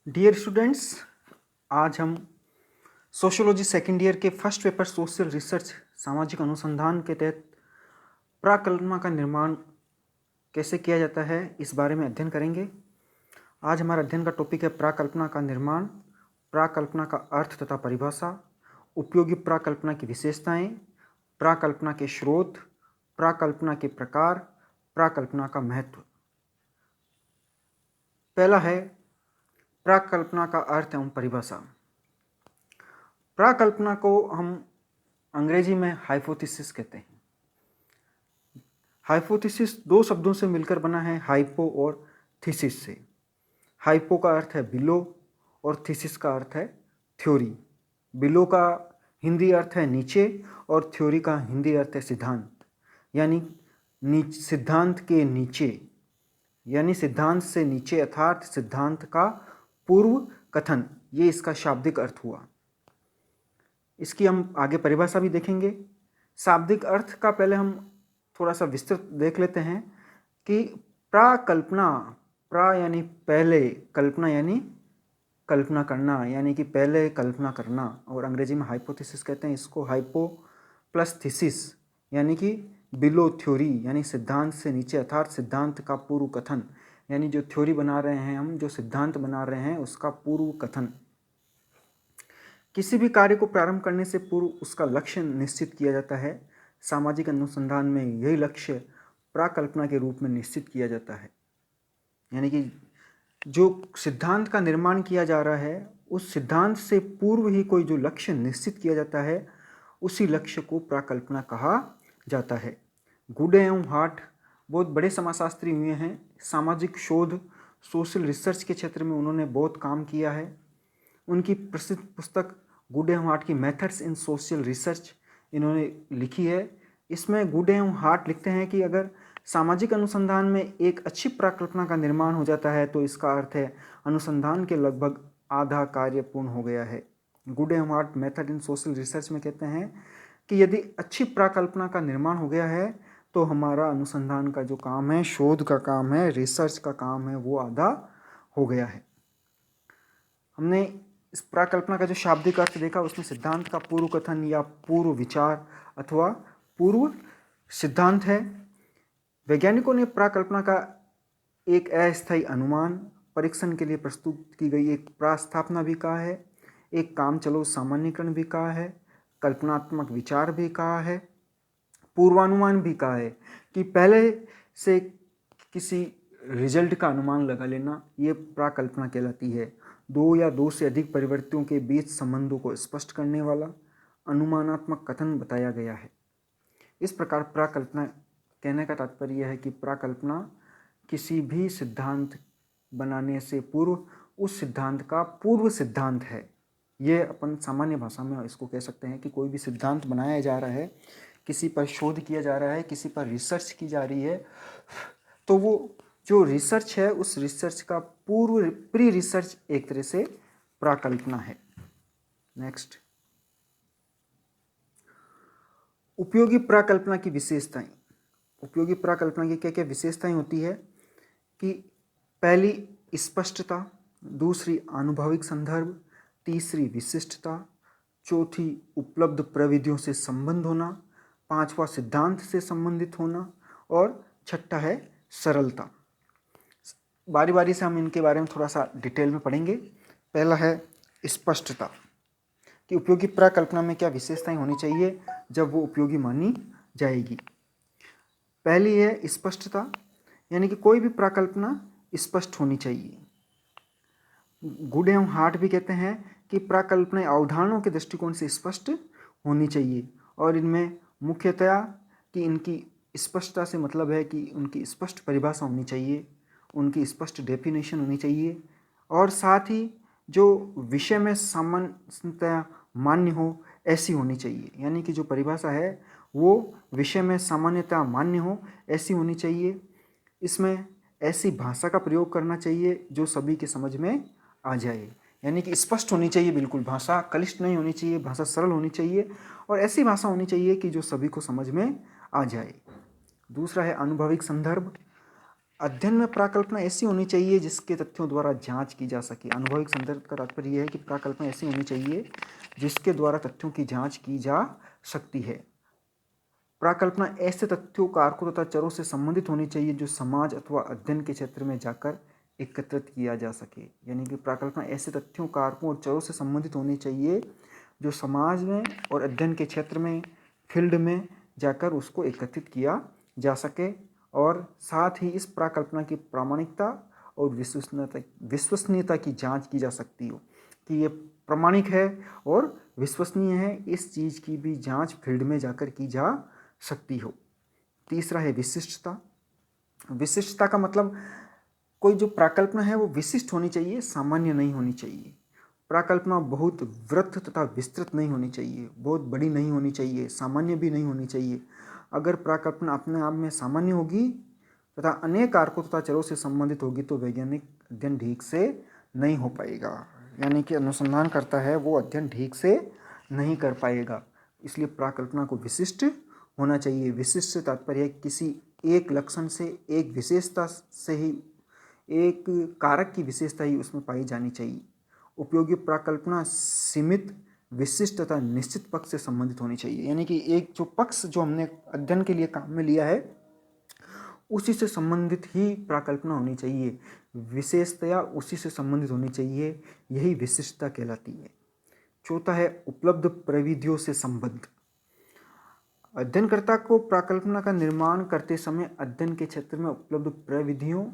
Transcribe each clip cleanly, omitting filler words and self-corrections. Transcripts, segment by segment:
Dear students, आज हम sociology second year के फर्स्ट पेपर सोशल रिसर्च सामाजिक अनुसंधान के तहत प्राकल्पना का निर्माण कैसे किया जाता है इस बारे में अध्ययन करेंगे। आज हमारा अध्ययन का टॉपिक है प्राकल्पना का निर्माण, प्राकल्पना का अर्थ तथा परिभाषा, उपयोगी प्राकल्पना की विशेषताएं, प्राकल्पना के स्रोत, प्राकल्पना के प्रकार, प्राकल्पना का महत्व। पहला है प्राकल्पना का अर्थ एवं परिभाषा। प्राकल्पना को हम अंग्रेजी में हाइपोथेसिस कहते हैं। हाइपोथेसिस दो शब्दों से मिलकर बना है, हाइपो और थीसिस से। हाइपो का अर्थ है बिलो और थीसिस का अर्थ है थ्योरी। बिलो का हिंदी अर्थ है नीचे और थ्योरी का हिंदी अर्थ है सिद्धांत, यानी सिद्धांत के नीचे, यानी सिद्धांत से नीचे अर्थात सिद्धांत का पूर्व कथन, ये इसका शाब्दिक अर्थ हुआ। इसकी हम आगे परिभाषा भी देखेंगे। शाब्दिक अर्थ का पहले हम थोड़ा सा विस्तृत देख लेते हैं कि प्राकल्पना, प्रा यानी पहले, कल्पना यानी कल्पना करना, यानी कि पहले कल्पना करना, और अंग्रेजी में हाइपोथेसिस कहते हैं इसको। हाइपो प्लस थीसिस यानी कि बिलो थ्योरी, यानी सिद्धांत से नीचे अर्थात सिद्धांत का पूर्व कथन, यानी जो थ्योरी बना रहे हैं हम, जो सिद्धांत बना रहे हैं उसका पूर्व कथन। किसी भी कार्य को प्रारंभ करने से पूर्व उसका लक्ष्य निश्चित किया जाता है। सामाजिक अनुसंधान में यही लक्ष्य प्राकल्पना के रूप में निश्चित किया जाता है, यानी कि जो सिद्धांत का निर्माण किया जा रहा है उस सिद्धांत से पूर्व ही कोई जो लक्ष्य निश्चित किया जाता है उसी लक्ष्य को प्राकल्पना कहा जाता है। गुड एवं हार्ट बहुत बड़े समाजशास्त्री हुए हैं। सामाजिक शोध, सोशल रिसर्च के क्षेत्र में उन्होंने बहुत काम किया है। उनकी प्रसिद्ध पुस्तक गुड एवं हार्ट की मेथड्स इन सोशल रिसर्च इन्होंने लिखी है। इसमें गुड एवं हार्ट लिखते हैं कि अगर सामाजिक अनुसंधान में एक अच्छी प्राकल्पना का निर्माण हो जाता है तो इसका अर्थ है अनुसंधान के लगभग आधा कार्य पूर्ण हो गया है। गुड एवं heart method in social research में कहते हैं कि यदि अच्छी प्राकल्पना का निर्माण हो गया है तो हमारा अनुसंधान का जो काम है, शोध का काम है, रिसर्च का काम है, वो आधा हो गया है। हमने इस प्राकल्पना का जो शाब्दिक अर्थ देखा उसमें सिद्धांत का पूर्व कथन या पूर्व विचार अथवा पूर्व सिद्धांत है। वैज्ञानिकों ने प्राकल्पना का एक अस्थायी अनुमान, परीक्षण के लिए प्रस्तुत की गई एक प्रास्थापना भी कहा है, एक कामचलो सामान्यीकरण भी कहा है, कल्पनात्मक विचार भी कहा है, पूर्वानुमान भी कहा है कि पहले से किसी रिजल्ट का अनुमान लगा लेना, ये प्राकल्पना कहलाती है। दो या दो से अधिक परिवर्तियों के बीच संबंधों को स्पष्ट करने वाला अनुमानात्मक कथन बताया गया है। इस प्रकार प्राकल्पना कहने का तात्पर्य यह है कि प्राकल्पना किसी भी सिद्धांत बनाने से पूर्व उस सिद्धांत का पूर्व सिद्धांत है। ये अपन सामान्य भाषा में इसको कह सकते हैं कि कोई भी सिद्धांत बनाया जा रहा है, किसी पर शोध किया जा रहा है, किसी पर रिसर्च की जा रही है, तो वो जो रिसर्च है उस रिसर्च का पूर्व प्री रिसर्च एक तरह से प्राकल्पना है। नेक्स्ट, उपयोगी प्राकल्पना की विशेषताएं। उपयोगी प्राकल्पना की क्या क्या विशेषताएं होती है कि पहली स्पष्टता, दूसरी आनुभविक संदर्भ, तीसरी विशिष्टता, चौथी उपलब्ध प्रविधियों से संबंध होना, पांचवा सिद्धांत से संबंधित होना और छठा है सरलता। बारी बारी से हम इनके बारे में थोड़ा सा डिटेल में पढ़ेंगे। पहला है स्पष्टता, कि उपयोगी प्राकल्पना में क्या विशेषताएं होनी चाहिए जब वो उपयोगी मानी जाएगी। पहली है स्पष्टता, यानी कि कोई भी प्राकल्पना स्पष्ट होनी चाहिए। गुड एवं हार्ट भी कहते हैं कि प्राकल्पना अवधारणाओं के दृष्टिकोण से स्पष्ट होनी चाहिए और इनमें मुख्यतया कि इनकी स्पष्टता से मतलब है कि उनकी स्पष्ट परिभाषा होनी चाहिए, उनकी स्पष्ट डेफिनेशन होनी चाहिए और साथ ही जो विषय में सामान्यतया मान्य हो ऐसी होनी चाहिए, यानी कि जो परिभाषा है वो विषय में सामान्यतया मान्य हो ऐसी होनी चाहिए। इसमें ऐसी भाषा का प्रयोग करना चाहिए जो सभी के समझ में आ जाए, यानी कि स्पष्ट होनी चाहिए बिल्कुल, भाषा क्लिष्ट नहीं होनी चाहिए, भाषा सरल होनी चाहिए और ऐसी भाषा होनी चाहिए कि जो सभी को समझ में आ जाए। दूसरा है अनुभविक संदर्भ। अध्ययन में प्राकल्पना ऐसी होनी चाहिए जिसके तथ्यों द्वारा जांच की जा सके। अनुभविक संदर्भ का तात्पर्य यह है कि प्राकल्पना ऐसी होनी चाहिए जिसके द्वारा तथ्यों की जांच की जा सकती है। प्राकल्पना ऐसे तथ्यों, कारकों तथा चरों से संबंधित होनी चाहिए जो समाज अथवा अध्ययन के क्षेत्र में जाकर एकत्रित किया जा सके। यानी कि प्राकल्पना ऐसे तथ्यों, कारकों और चरों से संबंधित होनी चाहिए जो समाज में और अध्ययन के क्षेत्र में, फील्ड में जाकर उसको एकत्रित किया जा सके, और साथ ही इस प्राकल्पना की प्रामाणिकता और विश्वसनीयता की जांच की जा सकती हो कि ये प्रामाणिक है और विश्वसनीय है। इस चीज़ की भी जांच फील्ड में जाकर की जा सकती हो। तीसरा है विशिष्टता। विशिष्टता का मतलब कोई जो प्राकल्पना है वो विशिष्ट होनी चाहिए, सामान्य नहीं होनी चाहिए। प्राकल्पना बहुत वृहत तथा विस्तृत नहीं होनी चाहिए, बहुत बड़ी नहीं होनी चाहिए, सामान्य भी नहीं होनी चाहिए। अगर प्राकल्पना अपने आप में सामान्य होगी तथा अनेक कारकों तथा चरों से संबंधित होगी तो वैज्ञानिक अध्ययन ठीक से नहीं हो पाएगा। यानी कि अनुसंधान करता है वो अध्ययन ठीक से नहीं कर पाएगा। इसलिए प्राकल्पना को विशिष्ट होना चाहिए। विशिष्ट तात्पर्य किसी एक लक्षण से, एक विशेषता से ही, एक कारक की विशेषता ही उसमें पाई जानी चाहिए। उपयोगी प्राकल्पना सीमित, विशिष्ट तथा निश्चित पक्ष से संबंधित होनी चाहिए। यानी कि एक जो पक्ष जो हमने अध्ययन के लिए काम में लिया है उसी से संबंधित ही प्राकल्पना होनी चाहिए, विशेषतया उसी से संबंधित होनी चाहिए, यही विशिष्टता कहलाती है। चौथा है उपलब्ध प्रविधियों से संबद्ध। अध्ययनकर्ता को प्राकल्पना का निर्माण करते समय अध्ययन के क्षेत्र में उपलब्ध प्रविधियों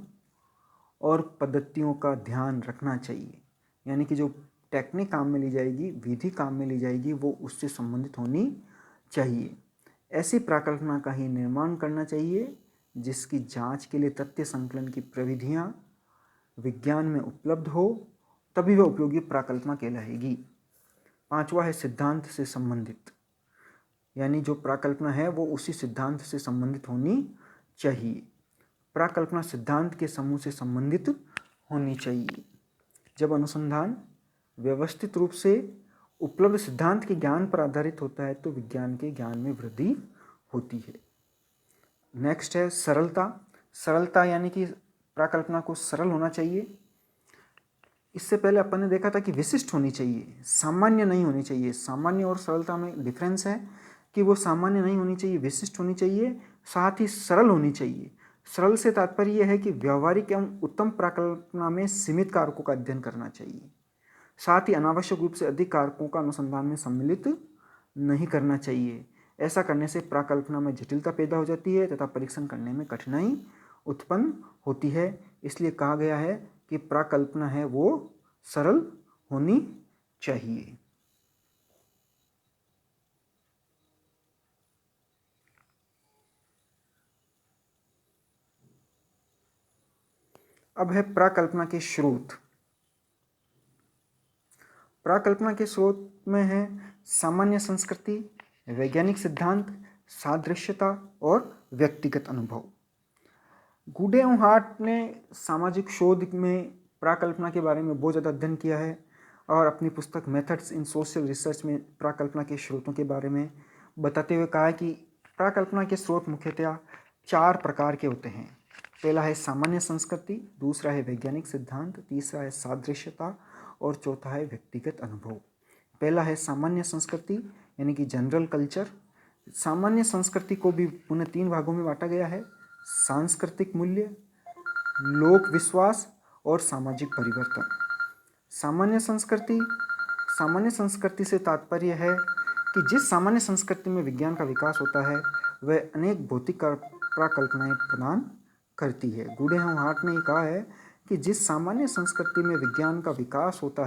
और पद्धतियों का ध्यान रखना चाहिए। यानी कि जो टेक्निक काम में ली जाएगी, विधि काम में ली जाएगी, वो उससे संबंधित होनी चाहिए। ऐसी प्राकल्पना का ही निर्माण करना चाहिए जिसकी जांच के लिए तथ्य संकलन की प्रविधियां विज्ञान में उपलब्ध हो, तभी वह उपयोगी प्राकल्पना कहलाएगी। पांचवा है सिद्धांत से संबंधित। यानी जो प्राकल्पना है वो उसी सिद्धांत से संबंधित होनी चाहिए। प्राकल्पना सिद्धांत के समूह से संबंधित होनी चाहिए। जब अनुसंधान व्यवस्थित रूप से उपलब्ध सिद्धांत के ज्ञान पर आधारित होता है तो विज्ञान के ज्ञान में वृद्धि होती है। नेक्स्ट है सरलता। सरलता यानी कि प्राकल्पना को सरल होना चाहिए। इससे पहले अपन ने देखा था कि विशिष्ट होनी चाहिए, सामान्य नहीं होनी चाहिए। सामान्य और सरलता में डिफरेंस है कि वो सामान्य नहीं होनी चाहिए, विशिष्ट होनी चाहिए, साथ ही सरल होनी चाहिए। सरल से तात्पर्य यह है कि व्यावहारिक एवं उत्तम प्राकल्पना में सीमित कारकों का अध्ययन करना चाहिए, साथ ही अनावश्यक रूप से अधिक कारकों का अनुसंधान में सम्मिलित नहीं करना चाहिए। ऐसा करने से प्राकल्पना में जटिलता पैदा हो जाती है तथा परीक्षण करने में कठिनाई उत्पन्न होती है। इसलिए कहा गया है कि प्राकल्पना है वो सरल होनी चाहिए। अब है प्राकल्पना के स्रोत। प्राकल्पना के स्रोत में है सामान्य संस्कृति, वैज्ञानिक सिद्धांत, सादृश्यता और व्यक्तिगत अनुभव। गुडे एवं हार्ट ने सामाजिक शोध में प्राकल्पना के बारे में बहुत ज़्यादा अध्ययन किया है और अपनी पुस्तक मेथड्स इन सोशल रिसर्च में प्राकल्पना के स्रोतों के बारे में बताते हुए कहा है कि प्राकल्पना के स्रोत मुख्यतः 4 प्रकार के होते हैं। पहला है सामान्य संस्कृति, दूसरा है वैज्ञानिक सिद्धांत, तीसरा है सादृश्यता और चौथा है व्यक्तिगत अनुभव। पहला है सामान्य संस्कृति यानी कि जनरल कल्चर। सामान्य संस्कृति को भी पुनः 3 भागों में बांटा गया है: सांस्कृतिक मूल्य, लोक विश्वास और सामाजिक परिवर्तन। सामान्य संस्कृति से तात्पर्य है कि जिस सामान्य संस्कृति में विज्ञान का विकास होता है वह अनेक भौतिक प्राकल्पनाएं प्रदान करती है। गुडे एवं हार्ट ने कहा है कि जिस सामान्य संस्कृति में विज्ञान का विकास होता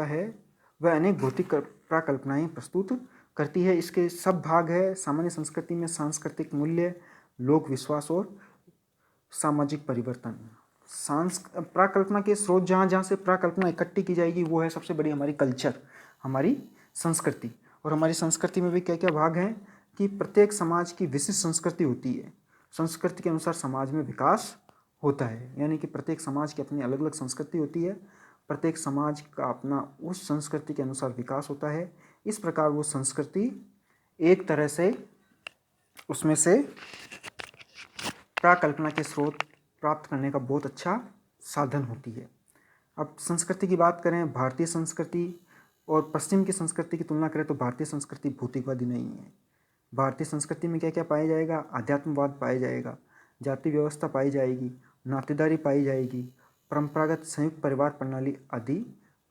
है वह अनेक भौतिक प्राकल्पनाएं प्रस्तुत करती है। इसके सब भाग है। सामान्य संस्कृति में सांस्कृतिक मूल्य, लोक विश्वास और सामाजिक परिवर्तन। प्राकल्पना के स्रोत जहाँ से प्राकल्पना इकट्ठी की जाएगी वो है सबसे बड़ी हमारी कल्चर, हमारी संस्कृति। और हमारी संस्कृति में भी क्या क्या भाग हैं कि प्रत्येक समाज की विशिष्ट संस्कृति होती है। संस्कृति के अनुसार समाज में विकास होता है। यानी कि प्रत्येक समाज की अपनी अलग अलग संस्कृति होती है, प्रत्येक समाज का अपना उस संस्कृति के अनुसार विकास होता है। इस प्रकार वो संस्कृति एक तरह से उसमें से प्राकल्पना के स्रोत प्राप्त करने का बहुत अच्छा साधन होती है। अब संस्कृति की बात करें, भारतीय संस्कृति और पश्चिम की संस्कृति की तुलना करें तो भारतीय संस्कृति भौतिकवादी नहीं है। भारतीय संस्कृति में क्या क्या पाया जाएगा? अध्यात्मवाद पाया जाएगा, जाति व्यवस्था पाई जाएगी, नातेदारी पाई जाएगी, परंपरागत संयुक्त परिवार प्रणाली आदि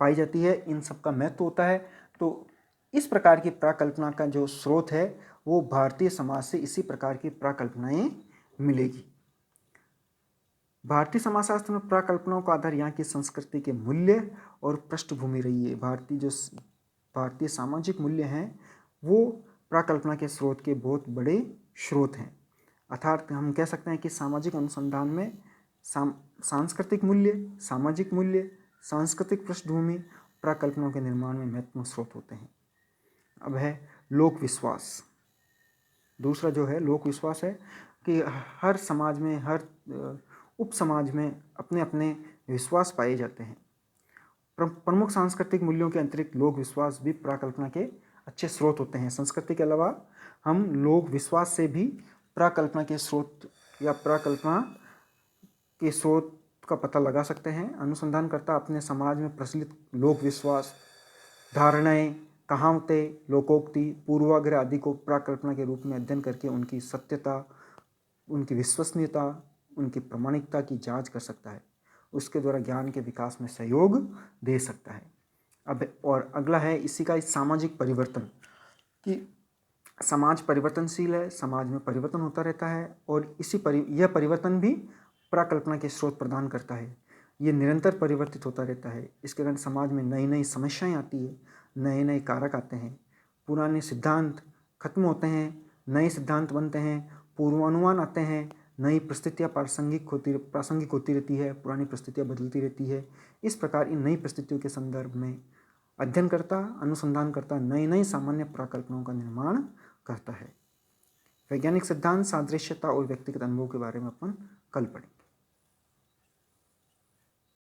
पाई जाती है। इन सब का महत्व होता है। तो इस प्रकार की प्राकल्पना का जो स्रोत है वो भारतीय समाज से इसी प्रकार की प्राकल्पनाएं मिलेगी। भारतीय समाजशास्त्र में प्राकल्पनाओं का आधार यहाँ की संस्कृति के मूल्य और पृष्ठभूमि रही है। भारतीय सामाजिक मूल्य हैं वो प्राकल्पना के स्रोत के बहुत बड़े स्रोत हैं। अर्थात हम कह सकते हैं कि सामाजिक अनुसंधान में सांस्कृतिक मूल्य, सामाजिक मूल्य, सांस्कृतिक पृष्ठभूमि प्राकल्पनाओं के निर्माण में महत्वपूर्ण स्रोत होते हैं। अब है लोक विश्वास। दूसरा जो है लोक विश्वास है कि हर समाज में, हर उप समाज में अपने अपने विश्वास पाए जाते हैं। प्रमुख सांस्कृतिक मूल्यों के अतिरिक्त लोक विश्वास भी प्राकल्पना के अच्छे स्रोत होते हैं। संस्कृति के अलावा हम लोक विश्वास से भी प्राकल्पना के स्रोत या प्राकल्पना के स्रोत का पता लगा सकते हैं। अनुसंधानकर्ता अपने समाज में प्रचलित लोक विश्वास, धारणाएं, कहावतें, लोकोक्ति, पूर्वाग्रह आदि को प्राकल्पना के रूप में अध्ययन करके उनकी सत्यता, उनकी विश्वसनीयता, उनकी प्रामाणिकता की जांच कर सकता है। उसके द्वारा ज्ञान के विकास में सहयोग दे सकता है। अब और अगला है इसी का सामाजिक परिवर्तन, कि समाज परिवर्तनशील है, समाज में परिवर्तन होता रहता है और यह परिवर्तन भी प्राकल्पना के स्रोत प्रदान करता है। ये निरंतर परिवर्तित होता रहता है। इसके कारण समाज में नई नई समस्याएं आती है, नए नए कारक आते हैं, पुराने सिद्धांत खत्म होते हैं, नए सिद्धांत बनते हैं, पूर्वानुमान आते हैं, नई परिस्थितियाँ प्रासंगिक होती रहती है, पुरानी परिस्थितियाँ बदलती रहती है। इस प्रकार इन नई परिस्थितियों के संदर्भ में अध्ययनकर्ता, अनुसंधानकर्ता नई नई सामान्य प्राकल्पनाओं का निर्माण करता है। वैज्ञानिक सिद्धांत, सादृश्यता और व्यक्तिगत अनुभव के बारे में अपन कल पढ़ेंगे।